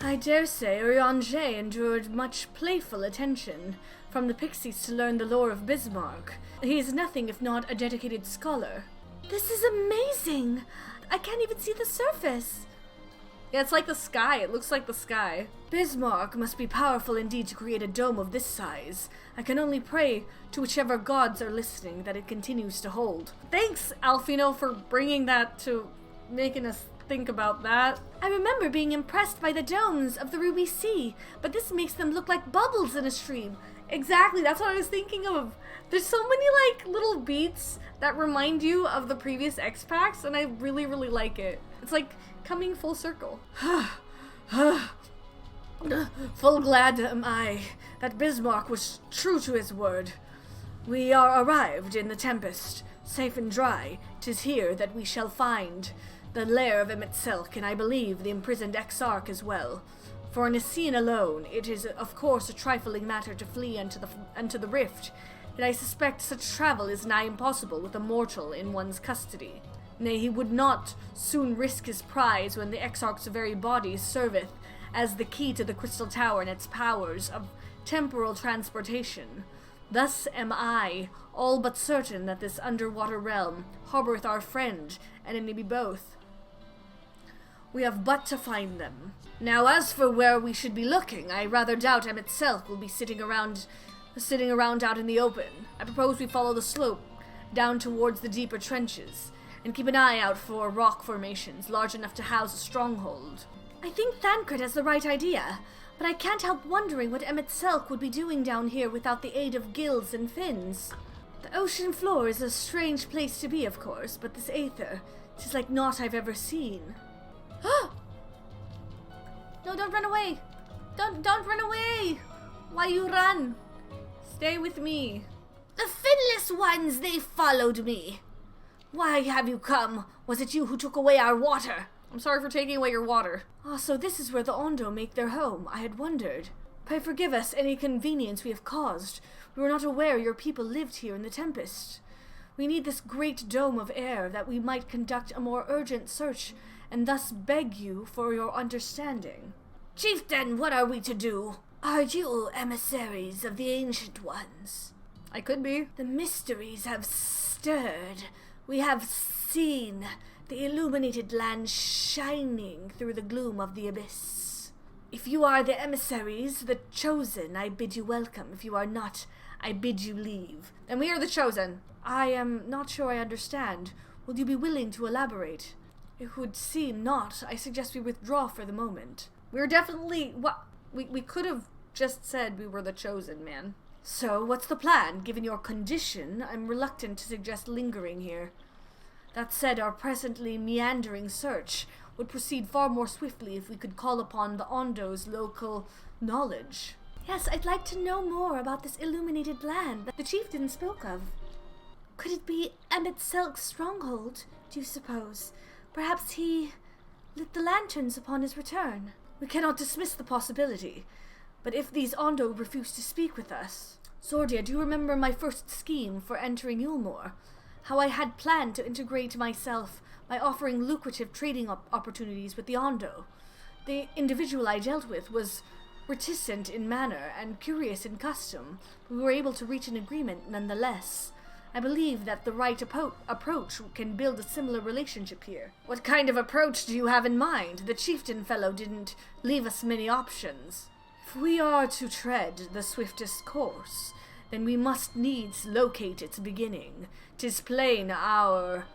I dare say Urianger endured much playful attention from the pixies to learn the lore of Bismarck. He is nothing if not a dedicated scholar. This is amazing! I can't even see the surface! Yeah, it's like the sky. It looks like the sky. Bismarck must be powerful indeed to create a dome of this size. I can only pray to whichever gods are listening that it continues to hold. Thanks, Alfino, for bringing that to making us think about that. I remember being impressed by the domes of the Ruby Sea, but this makes them look like bubbles in a stream. Exactly, that's what I was thinking of. There's so many like little beats that remind you of the previous X packs, and I really, really like it. It's like coming full circle. Full glad am I that Bismarck was true to his word. We are arrived in the Tempest, safe and dry. 'Tis here that we shall find the lair of Emet-Selch, and I believe the imprisoned Exarch as well. For in a scene alone, it is of course a trifling matter to flee unto the rift, yet I suspect such travel is nigh impossible with a mortal in one's custody. Nay, he would not soon risk his prize when the Exarch's very body serveth as the key to the Crystal Tower and its powers of temporal transportation. Thus am I all but certain that this underwater realm harboureth our friend and enemy both. We have but to find them. Now, as for where we should be looking, I rather doubt Emet-Selch will be sitting around out in the open. I propose we follow the slope down towards the deeper trenches, and keep an eye out for rock formations large enough to house a stronghold. I think Thancred has the right idea, but I can't help wondering what Emet-Selch would be doing down here without the aid of gills and fins. The ocean floor is a strange place to be, of course, but this aether, 'tis like naught I've ever seen. No, don't run away! Don't run away! Why you run? Stay with me. The finless ones, they followed me. Why have you come? Was it you who took away our water? I'm sorry for taking away your water. Ah, so this is where the Ondo make their home. I had wondered. Pray forgive us any inconvenience we have caused. We were not aware your people lived here in the Tempest. We need this great dome of air that we might conduct a more urgent search, and thus beg you for your understanding. Chieftain, what are we to do? Are you emissaries of the Ancient Ones? I could be. The mysteries have stirred. We have seen the illuminated land shining through the gloom of the abyss. If you are the emissaries, the chosen, I bid you welcome. If you are not, I bid you leave. And we are the chosen. I am not sure I understand. Will you be willing to elaborate? It would seem not. I suggest we withdraw for the moment. We're definitely... We could have just said we were the chosen, man. So, what's the plan? Given your condition, I'm reluctant to suggest lingering here. That said, our presently meandering search would proceed far more swiftly if we could call upon the Ondo's local knowledge. Yes, I'd like to know more about this illuminated land that the chieftain spoke of. Could it be Emet-Selch's stronghold, do you suppose? Perhaps he lit the lanterns upon his return. We cannot dismiss the possibility, but if these Ondo refuse to speak with us... Zordia, do you remember my first scheme for entering Yulmore? How I had planned to integrate myself by offering lucrative trading opportunities with the Ondo. The individual I dealt with was reticent in manner and curious in custom. We were able to reach an agreement nonetheless. I believe that the right approach can build a similar relationship here. What kind of approach do you have in mind? The chieftain fellow didn't leave us many options. If we are to tread the swiftest course, then we must needs locate its beginning. 'Tis plain our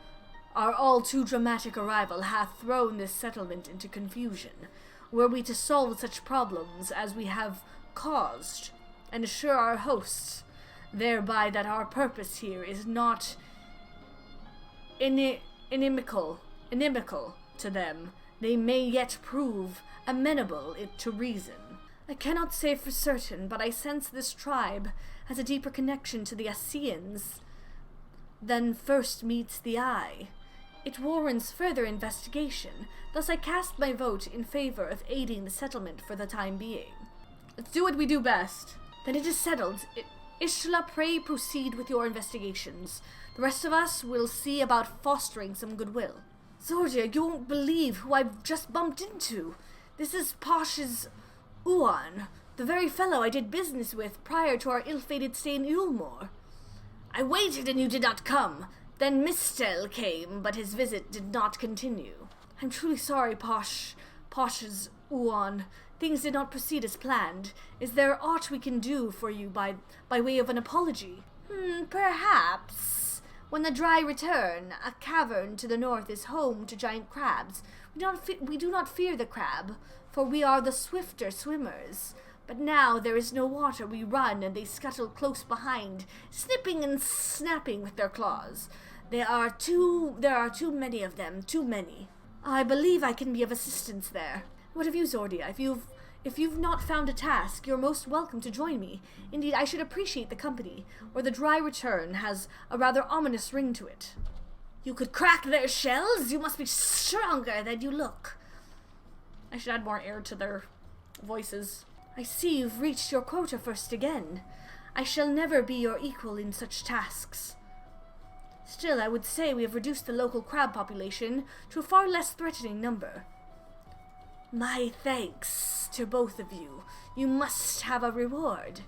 all too dramatic arrival hath thrown this settlement into confusion. Were we to solve such problems as we have caused, and assure our hosts thereby that our purpose here is not inimical to them, they may yet prove amenable to reason. I cannot say for certain, but I sense this tribe has a deeper connection to the Ascians than first meets the eye. It warrants further investigation, thus I cast my vote in favor of aiding the settlement for the time being. Let's do what we do best. Then it is settled. Ishtala, pray proceed with your investigations. The rest of us will see about fostering some goodwill. Zordia, you won't believe who I've just bumped into. This is Posh's Uan, the very fellow I did business with prior to our ill-fated stay in Ulmore. I waited and you did not come. Then Mistel came, but his visit did not continue. I'm truly sorry, Posh's Uan. Things did not proceed as planned. Is there aught we can do for you by way of an apology? Perhaps. When the dry return, a cavern to the north is home to giant crabs. We do not fear the crab, for we are the swifter swimmers. But now there is no water, we run, and they scuttle close behind, snipping and snapping with their claws. There are too many of them, too many. I believe I can be of assistance there. What of you, Zordia? If you've not found a task, you're most welcome to join me. Indeed, I should appreciate the company, or the dry return has a rather ominous ring to it. You could crack their shells? You must be stronger than you look. I should add more air to their voices. I see you've reached your quota first again. I shall never be your equal in such tasks. Still, I would say we have reduced the local crab population to a far less threatening number. My thanks to both of you. You must have a reward.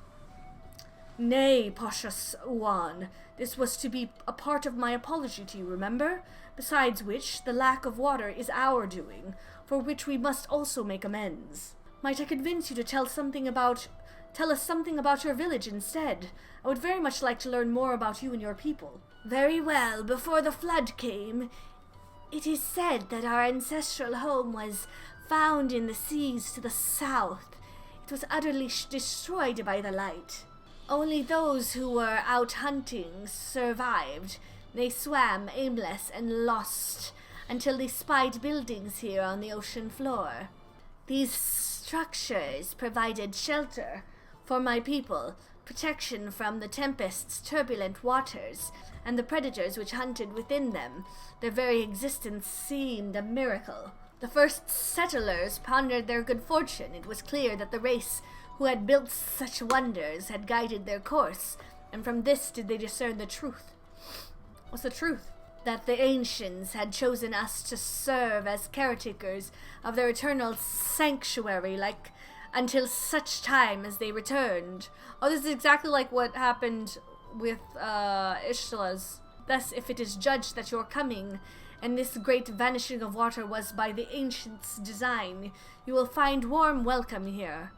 Nay, Poshus Uan, this was to be a part of my apology to you, remember? Besides which, the lack of water is our doing, for which we must also make amends. Might I convince you to tell us something about your village instead? I would very much like to learn more about you and your people. Very well. Before the flood came, it is said that our ancestral home was found in the seas to the south. It was utterly destroyed by the light. Only those who were out hunting survived. They swam aimless and lost until they spied buildings here on the ocean floor. These structures provided shelter for my people, protection from the Tempest's turbulent waters, and the predators which hunted within them. Their very existence seemed a miracle. The first settlers pondered their good fortune. It was clear that the race who had built such wonders had guided their course, and from this did they discern the truth. What's the truth? That the ancients had chosen us to serve as caretakers of their eternal sanctuary, until such time as they returned. Oh, this is exactly like what happened with Ishtala's. Thus, if it is judged that your coming and this great vanishing of water was by the ancients' design, you will find warm welcome here.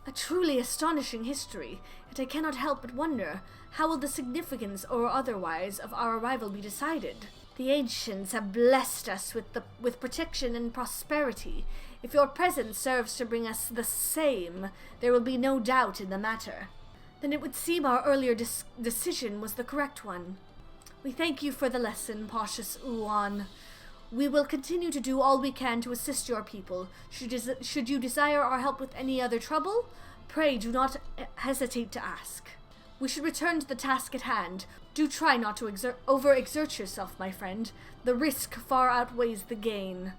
A truly astonishing history, yet I cannot help but wonder, how will the significance or otherwise of our arrival be decided? The ancients have blessed us with protection and prosperity. If your presence serves to bring us the same, there will be no doubt in the matter. Then it would seem our earlier decision was the correct one. We thank you for the lesson, Poshus Uan. We will continue to do all we can to assist your people. Should you desire our help with any other trouble, pray do not hesitate to ask. We should return to the task at hand. Do try not to overexert yourself, my friend. The risk far outweighs the gain.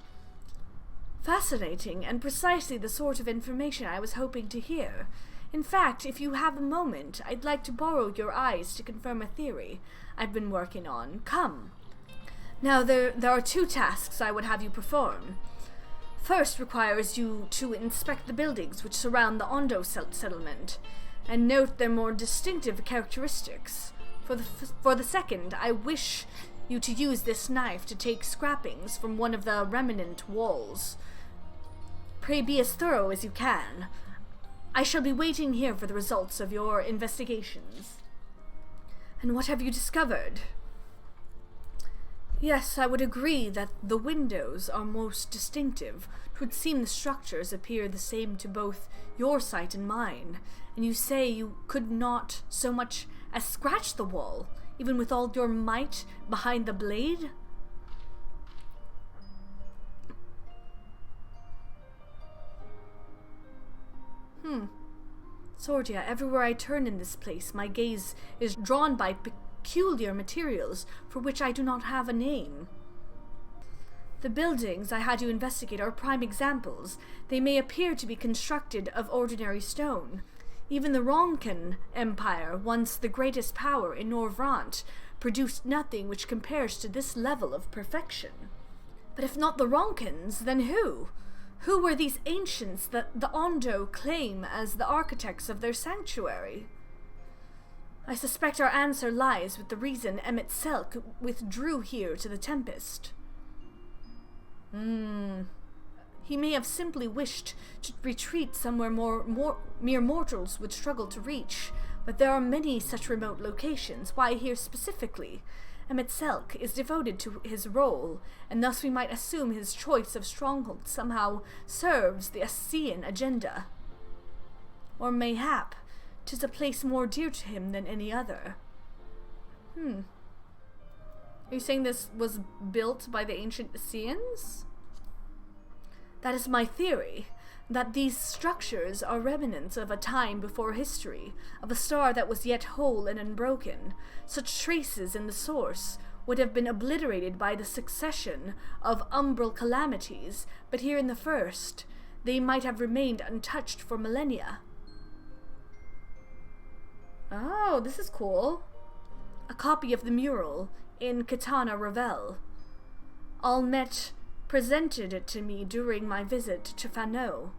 Fascinating, and precisely the sort of information I was hoping to hear. In fact, if you have a moment, I'd like to borrow your eyes to confirm a theory I've been working on. Come. Now, there are two tasks I would have you perform. First requires you to inspect the buildings which surround the Ondo settlement, and note their more distinctive characteristics. For the second, I wish you to use this knife to take scrappings from one of the remnant walls. Pray be as thorough as you can. I shall be waiting here for the results of your investigations. And what have you discovered? Yes, I would agree that the windows are most distinctive. 'Twould seem the structures appear the same to both your sight and mine, and you say you could not so much as scratch the wall, even with all your might behind the blade? Zordia, everywhere I turn in this place, my gaze is drawn by peculiar materials for which I do not have a name. The buildings I had you investigate are prime examples. They may appear to be constructed of ordinary stone. Even the Ronken Empire, once the greatest power in Norvrant, produced nothing which compares to this level of perfection. But if not the Ronkens, then who? Who were these ancients that the Ondo claim as the architects of their sanctuary? I suspect our answer lies with the reason Emet-Selch withdrew here to the Tempest. He may have simply wished to retreat somewhere mere mortals would struggle to reach, but there are many such remote locations. Why here specifically? Emet-Selch is devoted to his role, and thus we might assume his choice of stronghold somehow serves the Ascian agenda. Or mayhap 'tis a place more dear to him than any other. Are you saying this was built by the ancient Ascians? That is my theory, that these structures are remnants of a time before history, of a star that was yet whole and unbroken. Such traces in the source would have been obliterated by the succession of umbral calamities, but here in the first, they might have remained untouched for millennia. Oh, this is cool. A copy of the mural in Katana Ravel. Almet presented it to me during my visit to Fano,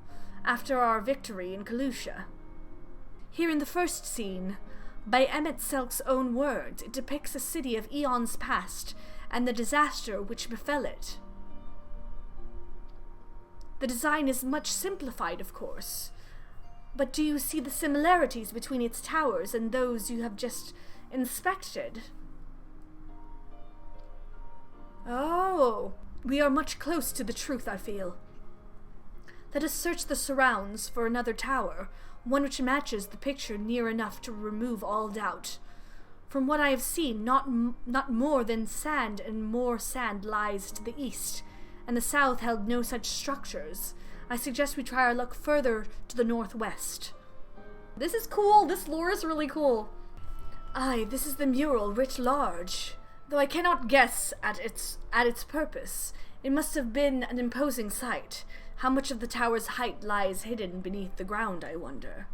after our victory in Kalusha. Here in the first scene, by Emet-Selch's own words, it depicts a city of eons past and the disaster which befell it. The design is much simplified, of course, but do you see the similarities between its towers and those you have just inspected? Oh, we are much close to the truth, I feel. Let us search the surrounds for another tower, one which matches the picture near enough to remove all doubt. From what I have seen, not more than sand and more sand lies to the east, and the south held no such structures. I suggest we try our luck further to the northwest. This is cool. This lore is really cool. Aye, this is the mural writ large. Though I cannot guess at its purpose, it must have been an imposing sight. How much of the tower's height lies hidden beneath the ground, I wonder.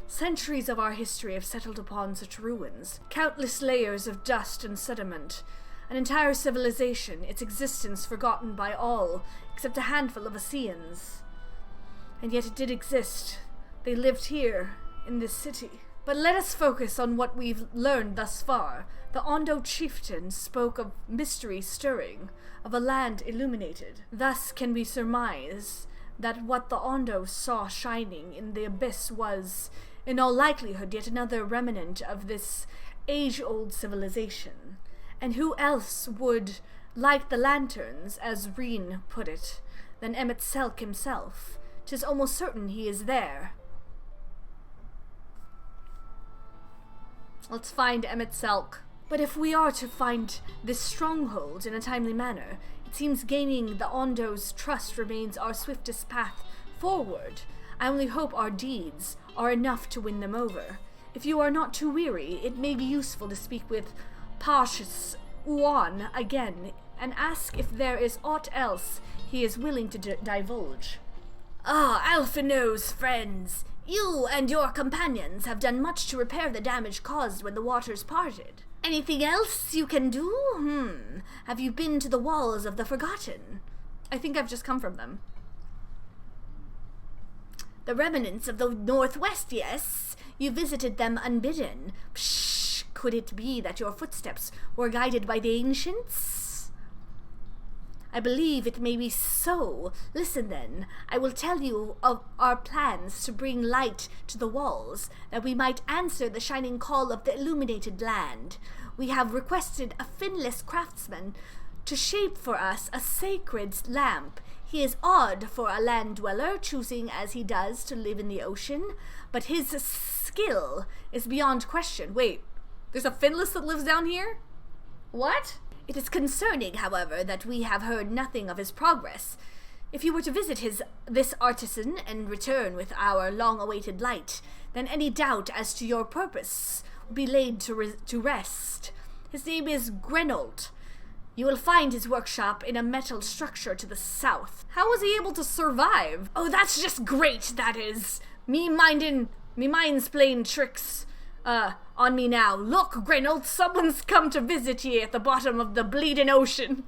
Centuries of our history have settled upon such ruins, countless layers of dust and sediment, an entire civilization, its existence forgotten by all except a handful of Ascians. And yet it did exist. They lived here, in this city. But let us focus on what we've learned thus far. The Ondo chieftain spoke of mystery stirring, of a land illuminated. Thus can we surmise that what the Ondo saw shining in the abyss was, in all likelihood, yet another remnant of this age-old civilization. And who else would light the lanterns, as Reen put it, than Emet-Selch himself? 'Tis almost certain he is there. Let's find Emet-Selch. But if we are to find this stronghold in a timely manner, it seems gaining the Ondo's trust remains our swiftest path forward. I only hope our deeds are enough to win them over. If you are not too weary, it may be useful to speak with Pashas Uan again and ask if there is aught else he is willing to divulge. Ah, Alphino's friends! You and your companions have done much to repair the damage caused when the waters parted. Anything else you can do? Have you been to the walls of the Forgotten? I think I've just come from them. The remnants of the Northwest, yes. You visited them unbidden. Psh, could it be that your footsteps were guided by the ancients? I believe it may be so. Listen then, I will tell you of our plans to bring light to the walls, that we might answer the shining call of the illuminated land. We have requested a finless craftsman to shape for us a sacred lamp. He is odd for a land dweller, choosing as he does to live in the ocean, but his skill is beyond question. Wait, there's a finless that lives down here? What? It is concerning, however, that we have heard nothing of his progress. If you were to visit this artisan and return with our long-awaited light, then any doubt as to your purpose will be laid to rest. His name is Grenold. You will find his workshop in a metal structure to the south. How was he able to survive? Oh, that's just great, that is. Me mind's playing tricks on me now. Look, Grenold, someone's come to visit ye at the bottom of the bleeding ocean.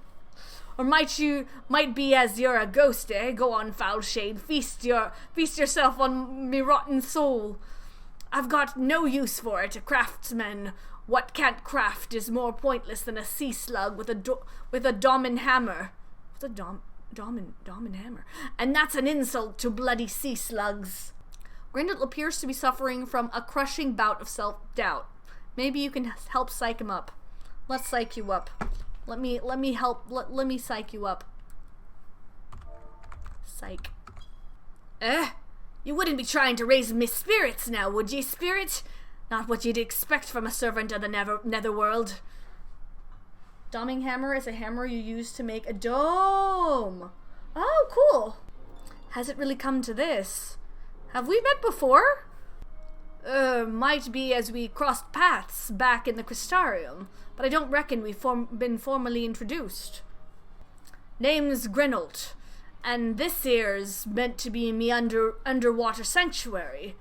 Or might be as you're a ghost, eh? Go on, foul shade, feast yourself on me rotten soul. I've got no use for it, a craftsman. What can't craft is more pointless than a sea slug with a domin hammer. What's a domin hammer? And that's an insult to bloody sea slugs. Grendel appears to be suffering from a crushing bout of self-doubt. Maybe you can help psych him up. Let's psych you up. Let me psych you up. Psych. You wouldn't be trying to raise me spirits now, would ye, spirit? Not what you'd expect from a servant of the netherworld. Doming hammer is a hammer you use to make a dome. Oh, cool. Has it really come to this? Have we met before? Might be as we crossed paths back in the Crystarium, but I don't reckon we've been formally introduced. Name's Grenold, and this here's meant to be me underwater sanctuary,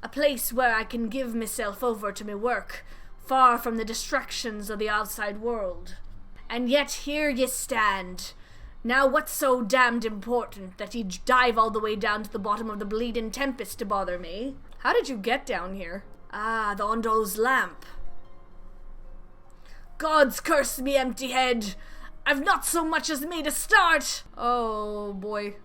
a place where I can give myself over to me work, far from the distractions of the outside world. And yet here ye stand. Now what's so damned important that you dive all the way down to the bottom of the bleeding Tempest to bother me? How did you get down here? Ah, the Ondo's lamp. Gods curse me, empty head. I've not so much as made a start. Oh, boy.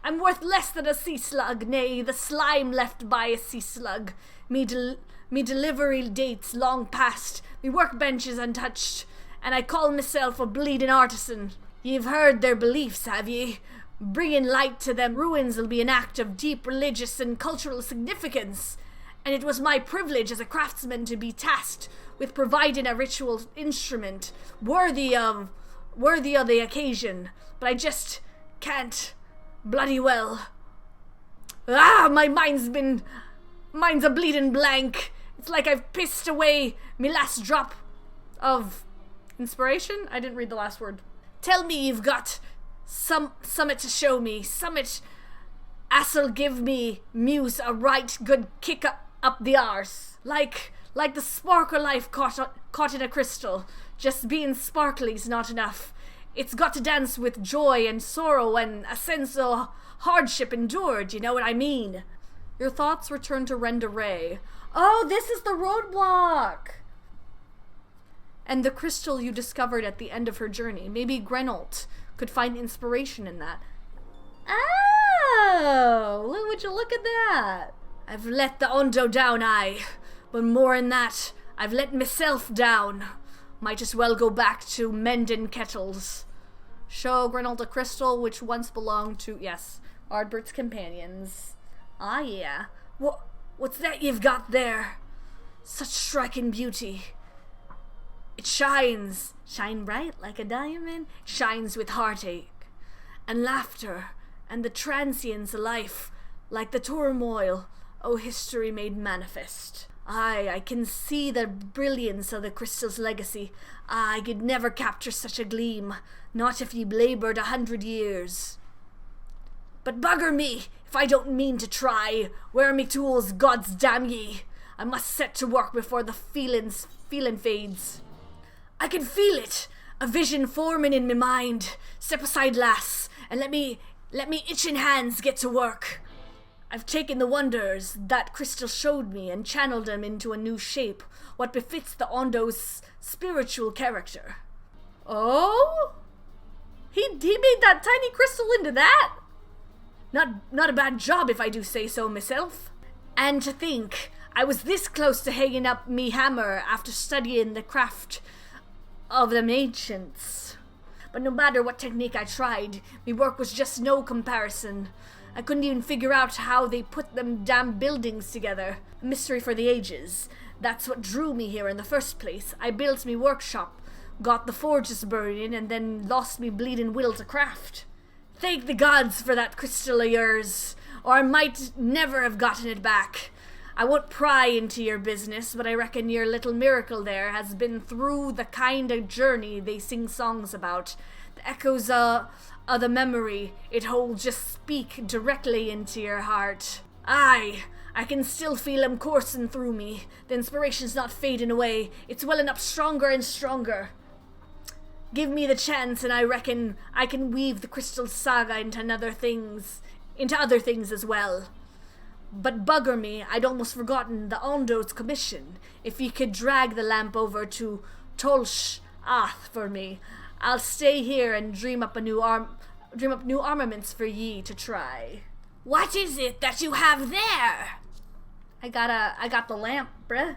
I'm worth less than a sea slug, nay, the slime left by a sea slug. Me delivery dates long past, me workbenches untouched, and I call myself a bleeding artisan. Ye've heard their beliefs, have ye? Bringing light to them ruins will be an act of deep religious and cultural significance, and it was my privilege as a craftsman to be tasked with providing a ritual instrument worthy of the occasion, but I just can't bloody well. Ah, my mind's a bleeding blank. It's like I've pissed away me last drop of inspiration. I didn't read the last word. Tell me you've got summit to show me, summit as'll give me muse a right good kick up the arse. Like the sparkle life caught in a crystal. Just being sparkly's not enough. It's got to dance with joy and sorrow and a sense of hardship endured, you know what I mean? Your thoughts return to Renda Ray. Oh, this is the roadblock! And the crystal you discovered at the end of her journey. Maybe Grenold could find inspiration in that. Oh, would you look at that? I've let the Ondo down, but more than that, I've let myself down. Might as well go back to mending kettles. Show Grenold a crystal which once belonged to, yes, Ardbert's companions. Ah, yeah. What's that you've got there? Such striking beauty. It shine bright like a diamond, shines with heartache, and laughter, and the transience of life, like the turmoil, O history made manifest. I can see the brilliance of the crystal's legacy. I could never capture such a gleam, not if ye laboured 100 years. But bugger me, if I don't mean to try. Where are me tools, gods damn ye? I must set to work before the feeling fades. I can feel it, a vision forming in me mind. Step aside, lass, and let me itching hands get to work. I've taken the wonders that crystal showed me and channeled them into a new shape, what befits the Ondo's spiritual character. Oh? He made that tiny crystal into that? Not a bad job if I do say so myself. And to think, I was this close to hanging up me hammer after studying the craft of them ancients. But no matter what technique I tried, me work was just no comparison. I couldn't even figure out how they put them damn buildings together. A mystery for the ages. That's what drew me here in the first place. I built me workshop, got the forges burning, and then lost me bleeding will to craft. Thank the gods for that crystal of yours, or I might never have gotten it back. I won't pry into your business, but I reckon your little miracle there has been through the kind of journey they sing songs about. The echoes of the memory it holds just speak directly into your heart. Aye, I can still feel 'em coursing through me. The inspiration's not fading away. It's welling up stronger and stronger. Give me the chance and I reckon I can weave the Crystal Saga into other things as well. But bugger me, I'd almost forgotten the Ondo's commission. If ye could drag the lamp over to Tolsh Ath for me, I'll stay here and dream up new armaments for ye to try. What is it that you have there? I got the lamp, bruh.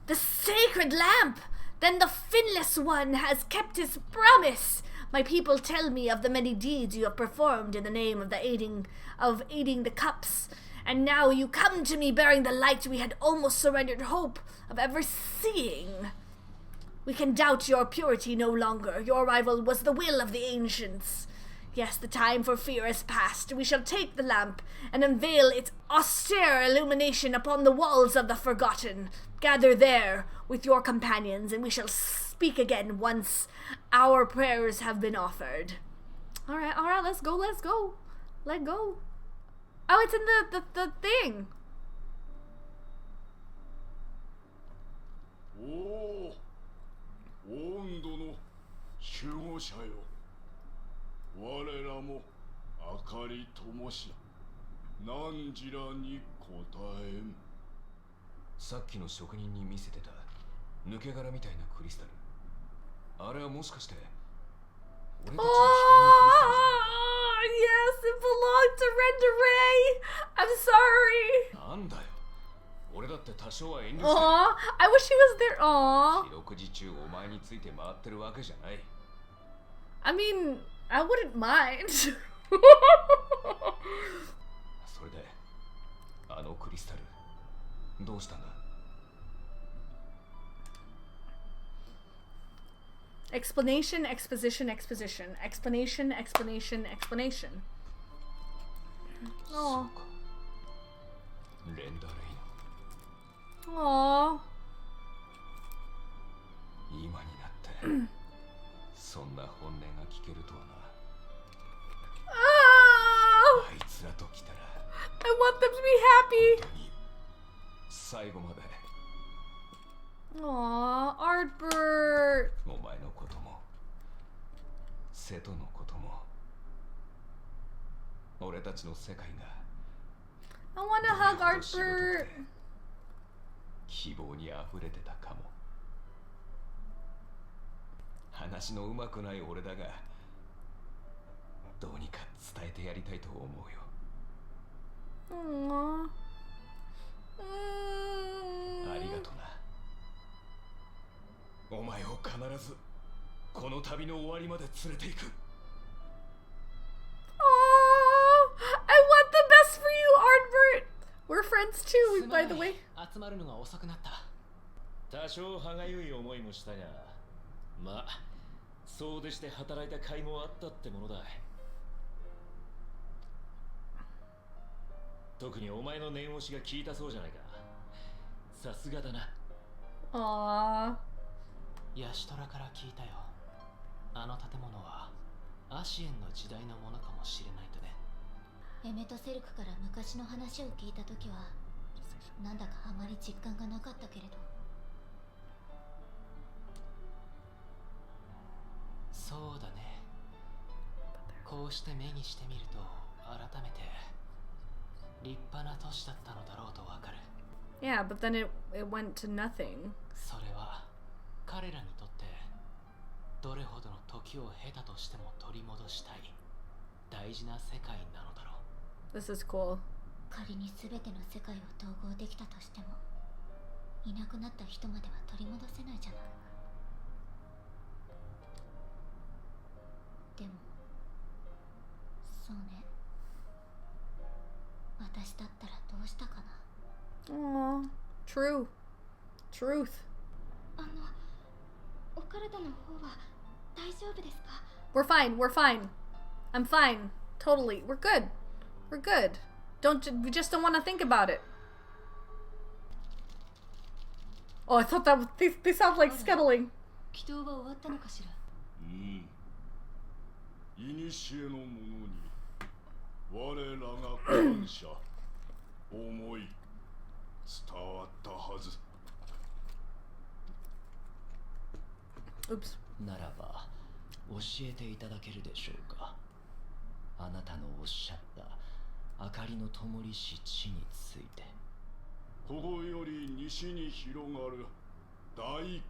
The sacred lamp! Then the Finless One has kept his promise. My people tell me of the many deeds you have performed in the name of aiding the cups. And now you come to me bearing the light we had almost surrendered hope of ever seeing. We can doubt your purity no longer. Your arrival was the will of the ancients. Yes, the time for fear is past. We shall take the lamp and unveil its austere illumination upon the walls of the Forgotten. Gather there with your companions, and we shall speak again once our prayers have been offered. All right, let's go. Let go. Oh, it's in the thing. Oh, 温度の守護者よ。我らも明かり灯し、何時らに答えん。さっきの職人に見せてた抜け殻みたいなクリスタル。あれはもしかして俺たちの光のクリスタルじゃない？ Yes, it belonged to Renderay. I'm sorry. なんだよ。俺だって多少は遠慮して。Aw, I wish he was there. Aw. 四六時中お前について回ってるわけじゃない。I mean, I wouldn't mind. それで、あのクリスタル、どうしたんだ？ Explanation, exposition, exposition. Explanation, explanation, explanation. Oh. レンダーレイン。 Aww. 今になってそんな本音が聞けるとはな。あいつらと来たら I want them to be happy. 本当に最後まで。 Aww, Artbert. お前のことも瀬戸のことも俺たちの世界が I want to hug Artbert. 希望にあふれてたかも。話のうまくない俺だがどうにか伝えてやりたいと思うよ。 Aww. ありがとな。お前を必ずこの旅の終わりまで連れて行く。 I want the best for you, Artbert. We're friends too, by the way. 集まるのが遅くなった。多少歯がゆい思いもしたが、まあそうでして働いた甲斐もあったってものだ。特にお前の念押しが効いたそうじゃないか。さすがだな。 Aww. ヤシトラから聞いたよ。あの建物はアシエンの時代のものかもしれないとね。エメトセルクから昔の話を聞いたときはなんだかあまり実感がなかったけれど。そうだね。こうして目にしてみると改めて立派な都市だったのだろうとわかる。 Yeah, but then it went to nothing. それは彼らにとってどれほどの時を経たとしても取り戻したい大事な世界なのだろう。 This is cool. 仮に全ての世界を統合できたとしてもいなくなった人までは取り戻せないじゃない。でもそうね、私だったらどうしたかな。 Aww. True. Truth. お体の方は大丈夫ですか？ We're fine. We're fine. I'm fine. Totally. We're good. We're good. We just don't want to think about it. Oh, I thought they sound like scuttling. 祈祷は終わったのかしら。いにしえの者に我らが感謝思い伝わったはず。 Oops. ならば教えていただけるでしょうか。あなたのおっしゃった明かりの灯し地について。ここより西に広がる大海溝。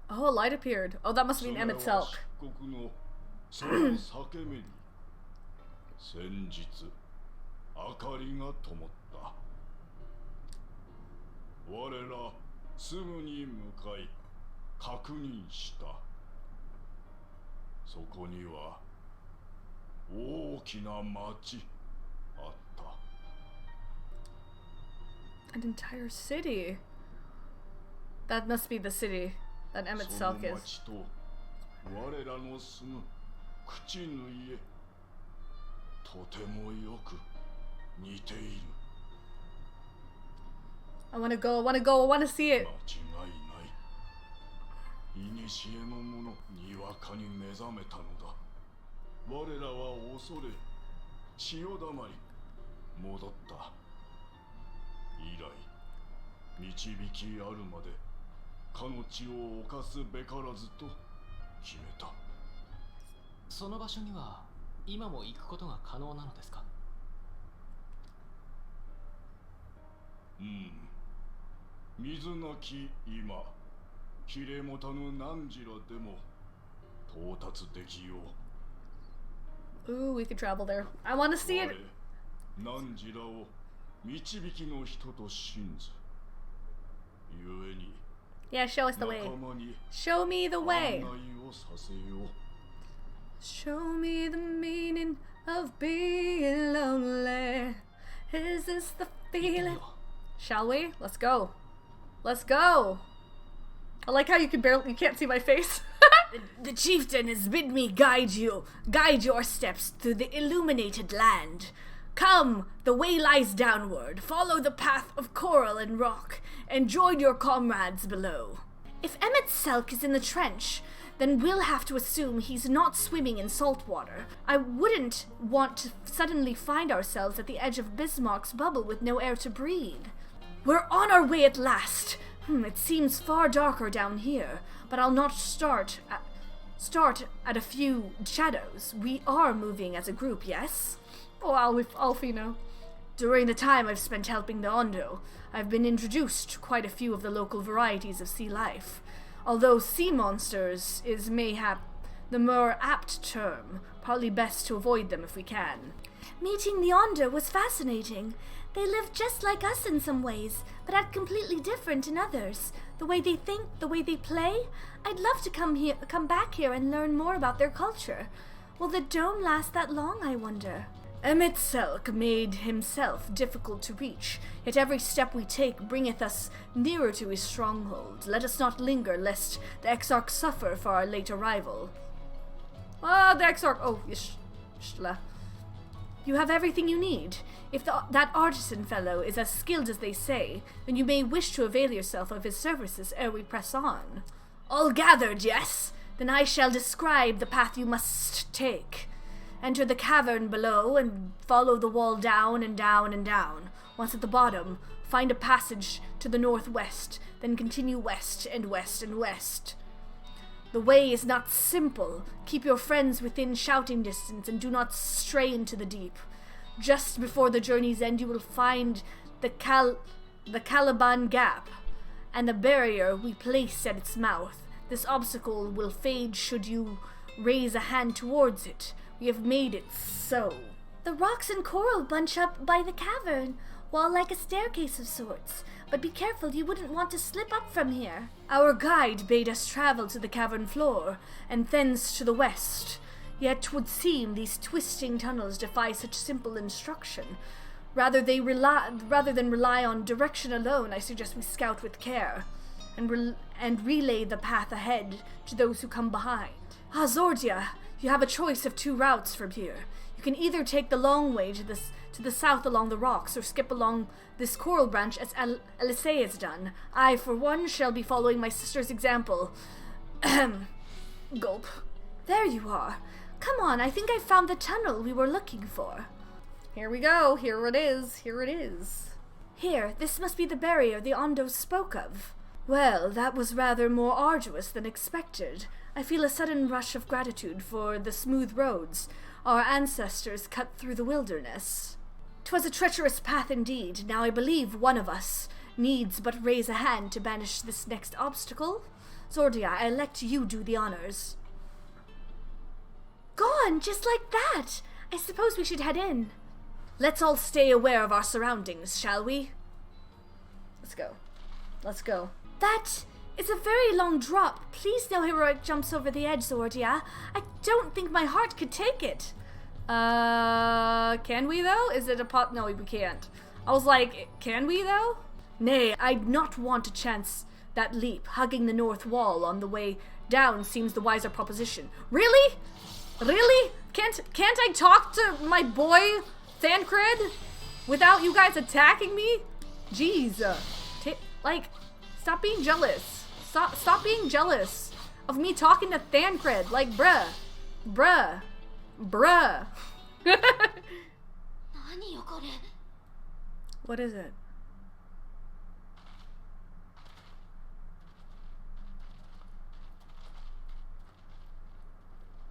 Oh, a light appeared. Oh, that must mean Emet-Selch. 漆黒のその裂け目に先日明かりが灯った。我らすぐに向かい確認した。そこには大きな町あった。 An entire city. That must be the city that その Emet-Selch is. 町と我らの住む口の家、とてもよく似ている。 I wanna go, I wanna go, I wanna see 間違 it. いない。古の者にわかに目覚めたのだ。我らは恐れ血を黙り戻った。以来導きあるまでかの地を犯すべからずと決めた。その場所には今も行くことが可能なのですか？水なき今、きれもたぬ何時らでも到達できよう。 Ooh, we could travel there. I wanna see it. 我何時らを導きの人と信ず。ゆえに Yeah, show us the way. 仲間に Show me the 案 way. 内をさせよう。 Show me the meaning of being lonely. Is this the 行ってみ feeling? よ Shall we? Let's go. Let's go. I like how you can't see my face. The chieftain has bid me guide your steps through the illuminated land. Come, the way lies downward. Follow the path of coral and rock, and join your comrades below. If Emet-Selch is in the trench, then we'll have to assume he's not swimming in salt water. I wouldn't want to suddenly find ourselves at the edge of Bismarck's bubble with no air to breathe. We're on our way at last. It seems far darker down here, but I'll not start at a few shadows. We are moving as a group, yes? Oh, Alfino. During the time I've spent helping the Ondo, I've been introduced to quite a few of the local varieties of sea life. Although sea monsters is mayhap the more apt term, probably best to avoid them if we can. Meeting the Ondo was fascinating. They live just like us in some ways, but act completely different in others. The way they think, the way they play. I'd love to come back here and learn more about their culture. Will the dome last that long, I wonder? Emet-Selch made himself difficult to reach, yet every step we take bringeth us nearer to his stronghold. Let us not linger, lest the Exarch suffer for our late arrival. Ah, the Exarch! Oh, Yishla. You have everything you need. If that artisan fellow is as skilled as they say, then you may wish to avail yourself of his services ere we press on. All gathered, yes? Then I shall describe the path you must take. Enter the cavern below and follow the wall down and down and down. Once at the bottom, find a passage to the northwest, then continue west and west and west. The way is not simple. Keep your friends within shouting distance and do not stray into the deep. Just before the journey's end, you will find the Caliban Gap and the barrier we place at its mouth. This obstacle will fade should you raise a hand towards it. We have made it so. The rocks and coral bunch up by the cavern, wall like a staircase of sorts. But be careful, you wouldn't want to slip up from here. Our guide bade us travel to the cavern floor, and thence to the west. Yet 'twould seem these twisting tunnels defy such simple instruction. Rather than rely on direction alone, I suggest we scout with care, and relay the path ahead to those who come behind. Ah, Zordia, you have a choice of two routes from here. You can either take the long way to the south along the rocks, or skip along this coral branch as Elisee has done. I, for one, shall be following my sister's example. Ahem. Gulp. There you are. Come on, I think I found the tunnel we were looking for. Here we go. Here it is. Here it is. Here, this must be the barrier the Ondos spoke of. Well, that was rather more arduous than expected. I feel a sudden rush of gratitude for the smooth roads our ancestors cut through the wilderness. 'Twas a treacherous path indeed. Now I believe one of us needs but raise a hand to banish this next obstacle. Zordia, I elect you do the honors. Gone, just like that! I suppose we should head in. Let's all stay aware of our surroundings, shall we? Let's go. Let's go. That is a very long drop. Please no heroic jumps over the edge, Zordia. I don't think my heart could take it. Can we though? Is it a pot? No, we can't. I was like, can we though? Nay, I'd not want to chance that leap. Hugging the north wall on the way down seems the wiser proposition. Really? Really? Can't I talk to my boy Thancred without you guys attacking me? Jeez. Like, stop being jealous. Stop being jealous of me talking to Thancred. Like, bruh. What is it?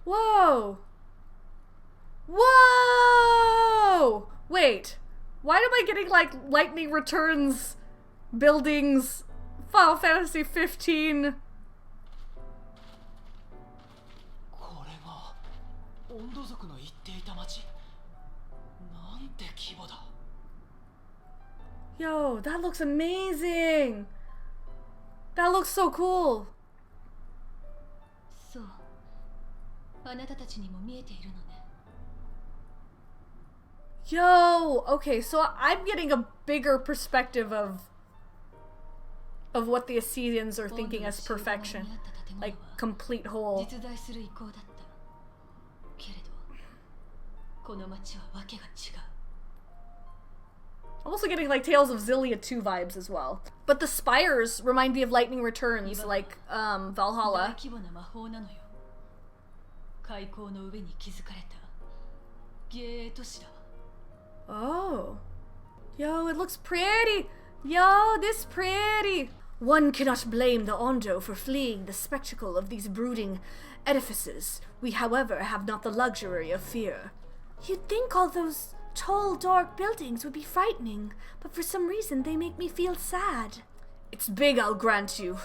Whoa! Whoa! Wait. Why am I getting like Lightning Returns buildings Final Fantasy XV? これが温度族の言っていた町。なんて規模だ。 Yo, that looks amazing! That looks so cool! そう。あなたたちにも見えているのね。 Yo! Okay, so I'm getting a bigger perspective of what the Assyrians are thinking as perfection. Like, complete whole. 実在する意向だった。けれど、この町はわけが違う。 I'm also getting like Tales of Xillia 2 vibes as well. But the spires remind me of Lightning Returns, like Valhalla. 大規模な魔法なのよ。海溝の上に築かれた芸都市だわ。 Oh. Yo, it looks pretty. Yo, this pretty. One cannot blame the Ondo for fleeing the spectacle of these brooding edifices. We, however, have not the luxury of fear. You'd think all those tall, dark buildings would be frightening, but for some reason they make me feel sad. It's big, I'll grant you,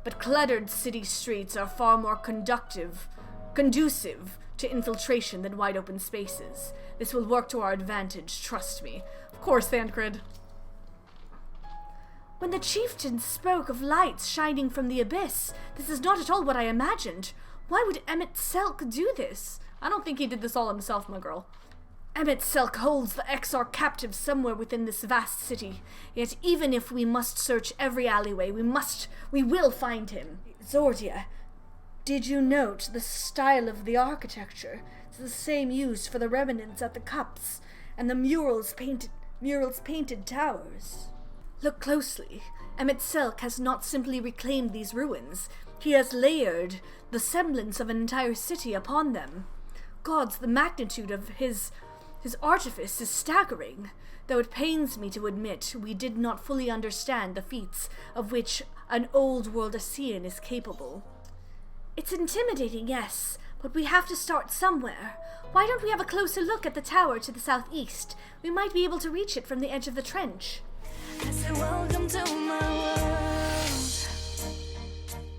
but cluttered city streets are far more conducive to infiltration than wide open spaces. This will work to our advantage, trust me. Of course, Thancred. When the chieftain spoke of lights shining from the abyss, this is not at all what I imagined. Why would Emet-Selch do this? I don't think he did this all himself, my girl. Emet-Selch holds the Exarch captive somewhere within this vast city. Yet even if we must search every alleyway, we will find him. Zordia, did you note the style of the architecture? It's the same used for the remnants at the cups and the murals painted towers. Look closely. Emet-Selch has not simply reclaimed these ruins. He has layered the semblance of an entire city upon them. Gods, the magnitude of his artifice is staggering, though it pains me to admit we did not fully understand the feats of which an old-world Assyrian is capable. It's intimidating, yes, but we have to start somewhere. Why don't we have a closer look at the tower to the southeast? We might be able to reach it from the edge of the trench. I said, welcome to my world.